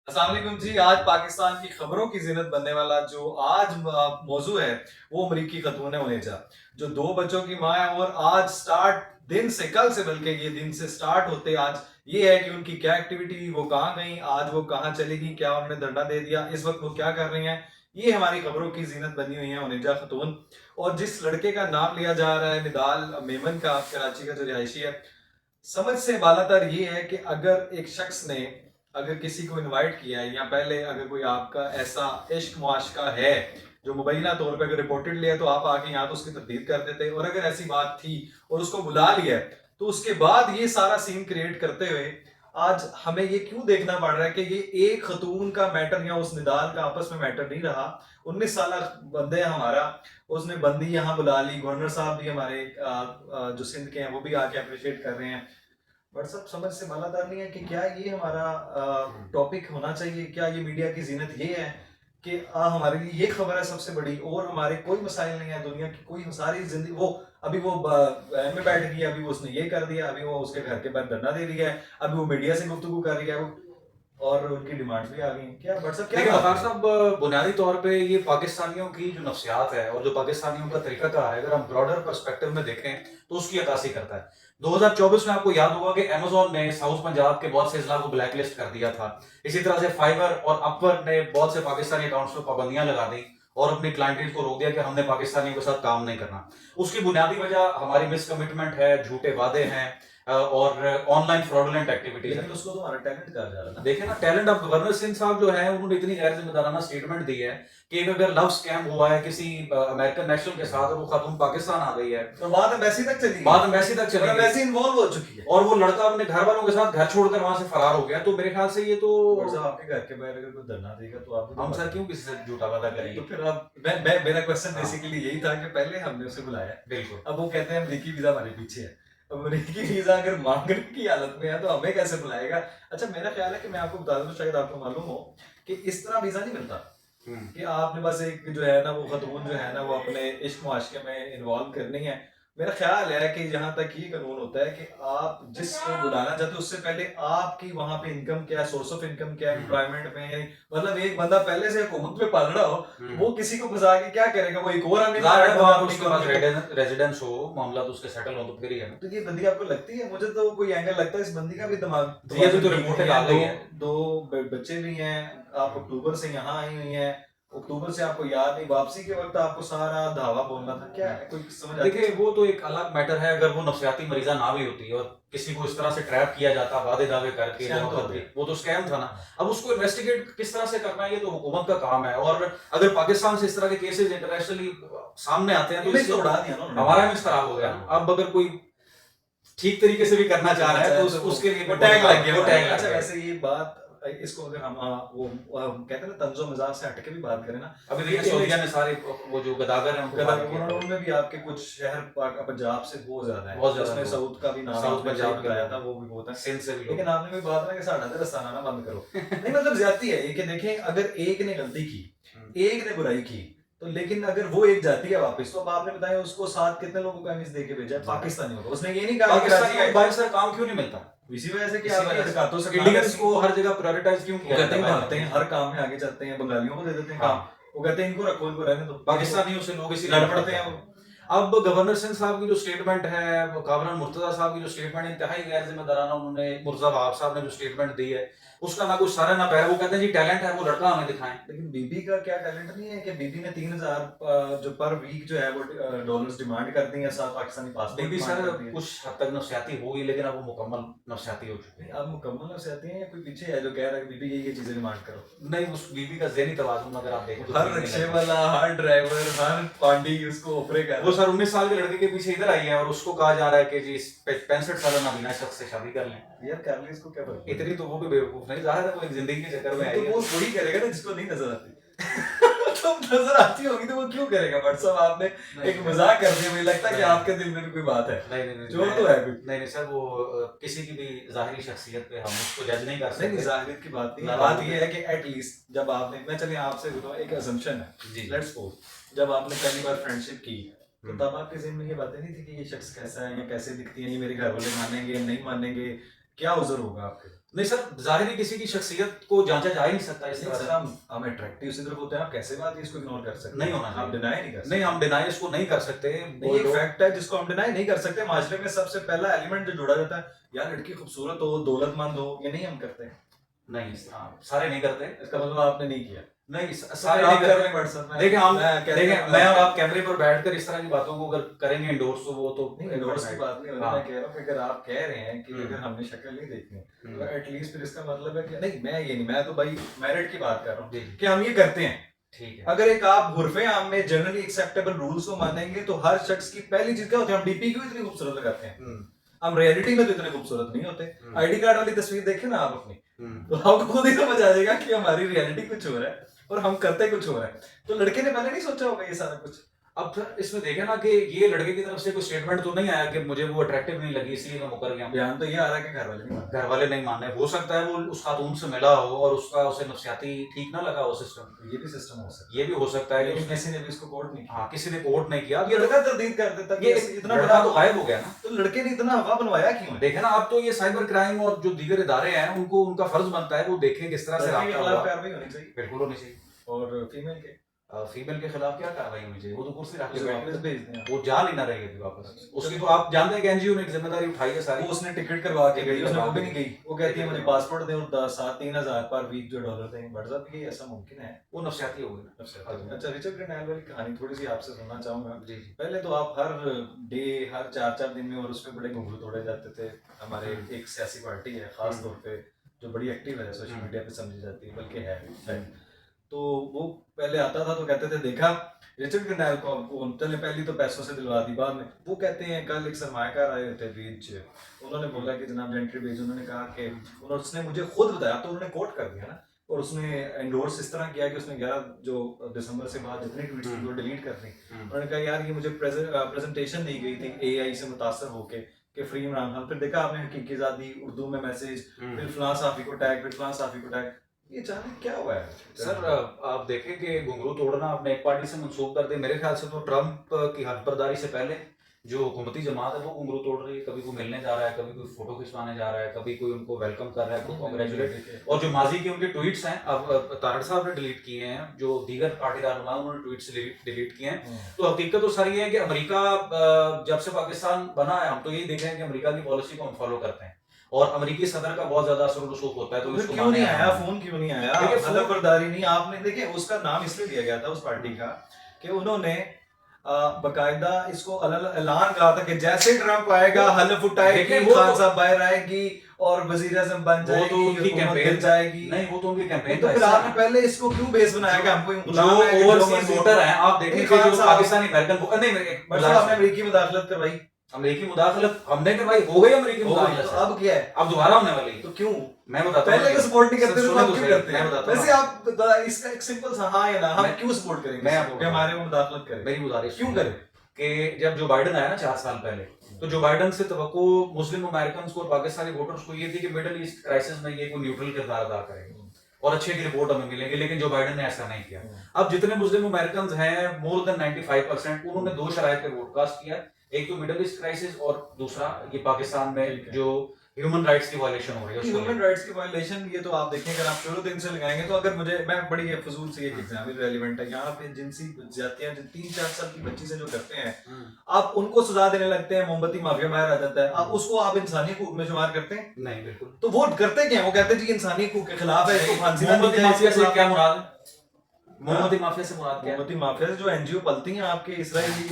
अस्सलाम वालेकुम जी। आज पाकिस्तान की खबरों की ज़ीनत बनने वाला जो आज मौजू है वो अमरीकी खतून है उनेजा, जो 2 बच्चों की माँ है। और आज स्टार्ट दिन से, कल से बल्कि ये दिन से स्टार्ट होते आज ये है कि उनकी क्या एक्टिविटी, वो कहाँ गई, आज वो कहाँ चली गई, क्या उन्होंने धरना दे दिया, इस वक्त वो क्या कर रही हैं, ये हमारी खबरों की ज़ीनत बनी हुई है उनेजा खतून। और जिस लड़के का नाम लिया जा रहा है निदाल मेमन का, कराची का जो रिहायशी है, समझ से बालातर ये है कि अगर एक शख्स ने अगर किसी को इनवाइट किया है या पहले अगर कोई आपका ऐसा इश्क मुआशका है जो मुबैना तौर पे अगर रिपोर्टेड लिया तो आप आके यहाँ तो उसकी तरदीद कर देते, और अगर ऐसी बात थी और उसको बुला लिया तो उसके बाद ये सारा सीन क्रिएट करते हुए आज हमें ये क्यों देखना पड़ रहा है कि ये एक खतून का मैटर या उस निदान का आपस में मैटर नहीं रहा। 19 साल बंदे हैं हमारा, उसने बंदी यहाँ बुला ली, गवर्नर साहब भी हमारे जो सिंध के हैं वो भी आके अप्रिशिएट कर रहे हैं। बट सब समझ से बालातर नहीं है कि क्या ये हमारा टॉपिक होना चाहिए, क्या ये मीडिया की जीनत ये है कि हमारे लिए ये खबर है सबसे बड़ी और हमारे कोई मसाइल नहीं है दुनिया की, कोई सारी जिंदगी वो अभी वो वैन में बैठ गई, अभी वो उसने ये कर दिया, अभी वो उसके घर के बाहर धरना दे दिया है, अभी वो मीडिया से गुफ्तगू कर रही है वो, और उनकी डिमांड्स भी आ गई हैं। क्या व्हाट्सएप क्या देखिए बात वकार है? साहब, बुनियादी तौर पे ये पाकिस्तानियों की जो नफ्सियात है और जो पाकिस्तानियों का तरीकाकार है, अगर हम ब्रॉडर पर्सपेक्टिव में देखें तो उसकी अक्कासी करता है। 2024 में आपको याद होगा कि अमेजोन ने साउथ पंजाब के बहुत से इजला को ब्लैकलिस्ट कर दिया था। इसी तरह से फाइबर और अपवर ने बहुत से पाकिस्तानी अकाउंट्स पर पाबंदियां लगा दी और अपनी क्लाइंटेज को रोक दिया कि हमने पाकिस्तानियों के साथ काम नहीं करना। उसकी बुनियादी वजह हमारी मिसकमिटमेंट है, झूठे वादे हैं और ऑनलाइन फ्रॉडुलेंट एक्टिविटीज है। लेकिन उसको तो हमारा टैलेंट कहा जा रहा है ना। देखे ना टैलेंट। अब गवर्नर सिंह साहब जो है उन्होंने इतनी गैर जिम्मेदाराना स्टेटमेंट दी है कि एक अगर लव स्कैम हुआ है किसी अमेरिकन नेशनल के साथ और वो खातून पाकिस्तान आ गई है तो बात एम्बेसी तक चली गई, बात एम्बेसी तक चली गई एम्बेसी इन्वॉल्व हो चुकी है और वो लड़का अपने घर वालों के साथ घर छोड़कर वहां से फरार हो गया। तो मेरे ख्याल से ये तो और साहब आपके घर के बाहर अगर कोई धरना देगा तो आप हम सर क्यों किसी से झूठा वादा तो करेंगे। फिर अब मैं मेरा क्वेश्चन हाँ, बेसिकली यही था कि पहले हमने उसे बुलाया, बिल्कुल। अब वो कहते हैं अमरीकी वीजा हमारे पीछे है। अब अमरीकी वीजा अगर मांगने की हालत में है तो हमें कैसे बुलाएगा? अच्छा, मेरा ख्याल है कि मैं आपको बता दूं, शायद आपको मालूम हो कि इस तरह वीजा नहीं मिलता कि आपने बस एक जो है ना वो खतून जो है ना वो अपने इश्क मुआशके में इन्वॉल्व करनी है। मेरा ख्याल है कि जहां तक ये कानून होता है कि आप जिसको बुलाना चाहते हो उससे पहले आपकी वहां पे इनकम क्या है, सोर्स ऑफ इनकम क्या है, एम्प्लॉयमेंट में, मतलब एक बंदा पहले से हुकूमत पे पाल रहा हो वो किसी को फंसा के क्या करेगा, वो एक और आने जाहिर है, बंदा वहाँ पे अपनी उसके पास इकोनॉमी को। रेजिडेंस हो, मामला तो उसके सेटल हो तो फिर ही है ना। तो ये बंदी आपको लगती है? मुझे तो कोई एंगल लगता है इस बंदी का भी दिमाग जी, अभी तो ठीक रिपोर्ट नहीं आ है। गई दो है। दो बच्चे भी हैं, आप अक्टूबर से यहाँ आई हुई हैं, अक्टूबर से आपको याद नहीं, वापसी के वक्त आपको सारा धावा बोलना था, क्या है कोई समझ आती देखिए है? वो तो एक अलग मैटर है। अगर वो नफसियाती मरीजा ना भी होती और किसी को इस तरह से ट्रैप किया जाता वादे दावे करके, स्कैम तो हो मोहब्बत की, गया। वो तो स्कैम था ना। अब उसको इन्वेस्टिगेट किस तरह से करना है ये तो हुकूमत का काम है। और अगर पाकिस्तान से इस तरह के केसेस इंटरनेशनली सामने आते हैं तो इमेज इससे तो उड़ा दिया ना उन्होंने। हमारा इमेज खराब हो गया ना। अब अगर कोई ठीक तरीके से भी करना चाह रहा है तो उसके लिए वो टैग लग गया, वो टैग लग अच्छा गया। वैसे ये बात, इसको अगर हम वो हम कहते हैं ना तंजो मजाक से हटके भी बात करें ना, अभी ये देखिए सऊदीया ने सारे वो जो गदागर हैं उनको गदर मार किया। उन्होंने भी आपके कुछ शहर पंजाब से बहुत ज्यादा है, बहुत ज्यादा उसमें लोग। साउथ का भी नाम साउथ आपने पंजाब सही के बताया लोग। था, वो भी बहुत है। सिंध से भी लोग। लेकिन आपने कोई बात ना कि साढ़ा दरस्ताना ना बंद करो नहीं, मतलब ज्यादती है ये कि देखें अगर एक ने गलती की, एक ने बुराई की, तो लेकिन अगर वो एक जाती है वापस, तो अब आपने बताया उसको साथ कितने लोगों को इमेज दे के भेजा है? पाकिस्तानियों को। उसने ये नहीं कहा कि पाकिस्तानी कराची को बाहर से काम क्यों नहीं मिलता? इसी वजह से कि इसी आप वजह से हरकतों से इंडियंस को हर जगह प्रायोरिटाइज क्यों वो किया कहते जाता हैं है? भागते हैं, हर काम में आगे चलते हैं, बंगालियों को दे देते हैं हाँ। काम, वो कहते हैं इनको रखो, इनको रहने दो, पाकिस्तानियों से लोग इसी लड़ पड़ते हैं वो। अब गवर्नर सिंह साहब की जो स्टेटमेंट है, कामरान मुर्तजा साहब की जो स्टेटमेंट इंतहाई गैर जिम्मेदाराना, उन्होंने मुर्तजा वहाब साहब ने जो स्टेटमेंट दी है उसका ना कुछ सारा ना पैर। वो कहते हैं जी टैलेंट है, वो लड़का हमें दिखाएं। लेकिन बीबी का क्या टैलेंट नहीं है कि बीबी ने 3,000 जो पर वीक जो है वो डॉलर्स डिमांड कर दी है, साथ पाकिस्तानी पासपोर्ट बीबी डिमांड सर कर दी है। कुछ हद तक नफसियाती होगी लेकिन अब वो मुकम्मल नफसियाती हो चुकी है। आप मुकम्मल से आते हैं या कोई पीछे है जो कह रहा है कि बीबी ये चीजें डिमांड करो? नहीं, उस बीबी का ज़हनी तवाज़ुन अगर आप देखें तो हर ठीक नहीं रिक्शे लगता। वाला, हर ड्राइवर, हर पांडी उसको ओपरे कर वो सर 19 साल के लड़के के पीछे इधर आई है और उसको कहा जा रहा है कि जी 65 साल नाबीना शख्स से शादी कर लें। यार कर ले, इसको क्या फर्क पड़ता है? इतनी तो वो भी बेवकूफ नहीं, जाहिर है वो एक जिंदगी के चक्कर में आई तो है। वो वही करेगा ना जिसको नहीं नजर आती तुम नजर आती होगी तो वो क्यों करेगा? व्हाट्सएप आपने एक मजाक कर दिया, मुझे लगता है कि आपके दिल में भी कोई बात है, नहीं नहीं नहीं जोर तो है कुछ। नहीं नहीं सर, वो किसी की भी जाहिरी शख्सियत पे हम उसको जज नहीं कर नहीं नहीं, सकते। जाहिर की बात नहीं है, ना बात ना। ये है कि एटलीस्ट जब आपने, मैं चलिए आपसे बताऊं, एक असम्पशन है, जी। लेट्स सपोज जब आपने पहली बार फ्रेंडशिप की तो हम्म। तब आपके ज़हन में ये बातें नहीं थी कि ये शख्स कैसा है या कैसे दिखती है, ये मेरे घर वाले मानेंगे नहीं मानेंगे, क्या उज़र होगा आपके? नहीं सर, जाहिर किसी की शख्सियत को जांचा जा ही नहीं सकता इस तरह से। हम अट्रैक्टिव इसी तरफ होते हैं, आप कैसे बात है इसको इग्नोर कर सकते नहीं होना आप चाहिए। डिनाई नहीं कर सकते। नहीं, हम डिनाई इसको नहीं कर सकते। ये एक फैक्ट है जिसको हम डिनाई नहीं कर सकते। माशरे में सबसे पहला एलिमेंट जो जोड़ा जाता है यार लड़की खूबसूरत हो, दौलतमंद हो, ये नहीं हम करते। नहीं, सारे नहीं करते। इसका मतलब आपने नहीं किया। नहीं, सारे सारे आप नहीं कर करते। रहे हैं व्हाट्सएप में। देखिए हम कहते देखिए हैं- मैं और आप कैमरे पर बैठकर इस तरह की बातों को अगर करेंगे इंडोर्स तो वो तो नहीं endorse की बात नहीं हो रही। हाँ। मैं कह रहा हूँ कि अगर आप कह रहे हैं कि हम्म। अगर हमने शक्ल नहीं देखनी हम्म। तो एटलीस्ट फिर इसका मतलब है कि नहीं, मैं ये नहीं, मैं तो भाई मेरिट की बात कर रहा हूँ जी, कि हम ये करते हैं। ठीक है। अगर एक आप गुरफे आम में जनरली एक्सेप्टेबल रूल्स को मानेंगे तो हर शख्स की पहली चीज क्या होती है, हम डीपी क्यों इतनी खूबसूरत लगाते हैं, हम्म, हम रियलिटी में तो इतने खूबसूरत नहीं होते। हम्म। आईडी कार्ड वाली तस्वीर देखें ना आप अपनी, हम्म, तो आपको खुद ही समझ आ जाएगा कि हमारी रियलिटी कुछ हो रहा है और हम करते कुछ हो रहा है। तो लड़के ने पहले नहीं सोचा होगा ये सारा कुछ। अब फिर इसमें देखे ना कि ये लड़के की तरफ से कोई स्टेटमेंट तो नहीं आया कि मुझे वो अट्रैक्टिव नहीं लगी इसलिए मैं मुकर गया। बयान तो ये आ रहा है कि घर वाले नहीं मानते। घर वाले नहीं माने, हो सकता है वो उस खातून से मिला हो और उसका उसे नफसियाती ठीक ना लगा वो सिस्टम। ये भी सिस्टम हो सकता ये भी हो सकता है, है कि लेकिन किसी ने भी इसको कोर्ट नहीं किया। हाँ, किसी ने कोर्ट नहीं किया। ये लड़का तरदीद कर देता कि ये इतना लड़का बड़ा तो गायब हो गया ना। तो लड़के ने इतना हवा बनवाया क्यों है? देखे ना, अब तो ये साइबर क्राइम और जो दीगर इदारे हैं उनको उनका फर्ज बनता है वो देखें किस तरह से लड़के के राब्ता खिलाफ हुआ। कार्रवाई होनी चाहिए बिल्कुल होनी चाहिए। और फीमेल के फीमेल के खिलाफ क्या कार्रवाई होनी चाहिए? वो तो कुर्सी रख के उसे वापस वापस भेज दें। वो जा नहीं ना रही अभी वापस। उसकी तो आप जानते हैं कि एनजीओ ने एक जिम्मेदारी उठाई है सारी। वो उसने टिकट करवा के गई, उसने वो भी नहीं टिकट गई। वो कहती है मुझे पासपोर्ट दे और 3,000 पर वीक जो डॉलर दें। व्हाट्सएप ये ऐसा मुमकिन है? वो नफसियाती हो गई ना। अच्छा, रिचर्ड ग्रेनल वाली कहानी थोड़ी सी आपसे सुनना चाहूंगा। जी जी। पहले तो आप हर डे हर 4-4 दिन में और उसमें बड़े घुंघरू तोड़े जाते थे। हमारे एक सियासी पार्टी है खास तौर पे जो बड़ी एक्टिव है सोशल मीडिया पे समझी जाती है, बल्कि है। तो वो पहले आता था तो कहते थे देखा रिचर्ड ग्रेनल को, उन्होंने पहली तो पैसों से दिलवा दी, बाद में वो कहते हैं कल एक सरमायाकार आए थे बीच, उन्होंने बोला कि जनाब जेंट्री बेज, उन्होंने कहा कि उसने मुझे खुद बताया, तो उन्होंने कोट कर दिया ना, और उसने एंडोर्स इस तरह किया कि उसने 11 जो दिसंबर से बाद जितनी ट्वीट्स थी वो डिलीट कर दी। उन्होंने कहा यार ये मुझे प्रेजेंटेशन दी गई थी एआई से मुतासर होके कि फ्री इमरान खान, फिर देखा आपने हकीकी आज़ादी उर्दू में मैसेज, फिर फलां साफी को टैग, फिर फलां साफी को टैग। ये जाने क्या हुआ है सर आप देखें कि घुंघरू तोड़ना आपने एक पार्टी से मंसूब कर दिया। मेरे ख्याल से तो ट्रंप की हकबरदारी से पहले जो हुकूमती जमात है वो घुंघरू तोड़ रही है। कभी कोई मिलने जा रहा है, कभी कोई फोटो खिंचवाने जा रहा है, कभी कोई उनको वेलकम कर रहा है, कोई कॉन्ग्रेचुलेट। और जो माजी के उनके ट्वीट्स हैं अब तारड़ साहब ने डिलीट किए हैं, जो दीगर पार्टी रहनुमा उन्होंने ट्वीट्स डिलीट किए हैं। तो हकीकत तो सारी है कि अमेरिका जब से पाकिस्तान बना है हम तो यही देख रहे हैं कि अमेरिका की पॉलिसी को हम फॉलो करते हैं और अमेरिकी सदर का बहुत ज्यादा असर रसूख होता है। तो इसको क्यों नहीं माने आया हम। फोन, क्यों नहीं आया? देखिए, हलफ बर्दारी नहीं आपने, देखिए उसका नाम इसलिए दिया गया था उस पार्टी का कि उन्होंने बकायदा इसको ऐलान कहा था कि जैसे ट्रंप आएगा हलफ उठाएगी, देखिए, वो खान तो- साहब बाहर आएगी और वजीर आजम बन वो तो जाएगी, उनकी हुकूमत कैंपेन गिर जाएगी। नहीं, वो तो उनकी कैंपेन तो फिर आपने पहले इसको क्यों बेस बनाया कि हमको जो ओवरसीज वोटर हैं आप देखें कि जो पाकिस्तानी अमेरिकन नहीं आपने अमेरिकी मुदाखलत करवाई, अमेरिकी मुदाखलत हमने करवाई, हो गई अमेरिकी हो गई, मुदाखलत। तो अब क्या है? अब दोबारा होने वाली है। तो क्यों मैं बताता हूँ पहले तो सपोर्ट नहीं करते थे, तो सुनो अब तो क्यों सही, करते मैं हैं? बताता हूँ वैसे आप इसका एक सिंपल सा हाँ या ना, हम मैं- क्यों सपोर्ट करेंगे मैं इसको आपको कि हमारे में मुदाखलत करें? मेरी गुजारिश क्यों करें? कि जब जो बाइडन आया ना 4 साल पहले, तो जो बाइडन से तवक्को मुस्लिम अमेरिकन को और पाकिस्तानी वोटर्स को ये थी कि मिडिल ईस्ट क्राइसिस में ये कोई न्यूट्रल किरदार अदा करेगा और अच्छे की रिपोर्ट हमें मिलेगी, लेकिन जो बाइडन ने ऐसा नहीं किया। अब जितने मुस्लिम अमेरिकन हैं मोर देन 95% उन्होंने 2 शराइत पे वोटकास्ट किया, एक तो मिडिल ईस्ट क्राइसिस और दूसरा ये पाकिस्तान में जो ह्यूमन राइट्स की वायलेशन हो रही है उसको ह्यूमन राइट्स की वायलेशन। ये तो आप देखें अगर आप शुरू दिन से लगाएंगे तो अगर मुझे मैं बड़ी ये फजूल सी एक एग्जाम्पल रेलेवेंट है, यहाँ पे जिनसी ज्यादतियां जो 3-4 साल की बच्ची से जो करते हैं, आप उनको सजा देने लगते हैं, मोमबत्ती माफिया बाहर आ जाता है, आप उसको आप इंसानी हकूक में शुमार करते हैं? नहीं, बिल्कुल। तो वो करते क्या है? वो कहते हैं जी इंसानी हकूक के खिलाफ है, इसको फांसी देनी मोमबत्ती चाहिए, माफिया इसके से खिलाफ- क्या मुराद है? मोमबत्ती माफिया से मुराद क्या है? मोमबत्ती माफिया से जो एनजीओ पलती हैं आपके इसराइली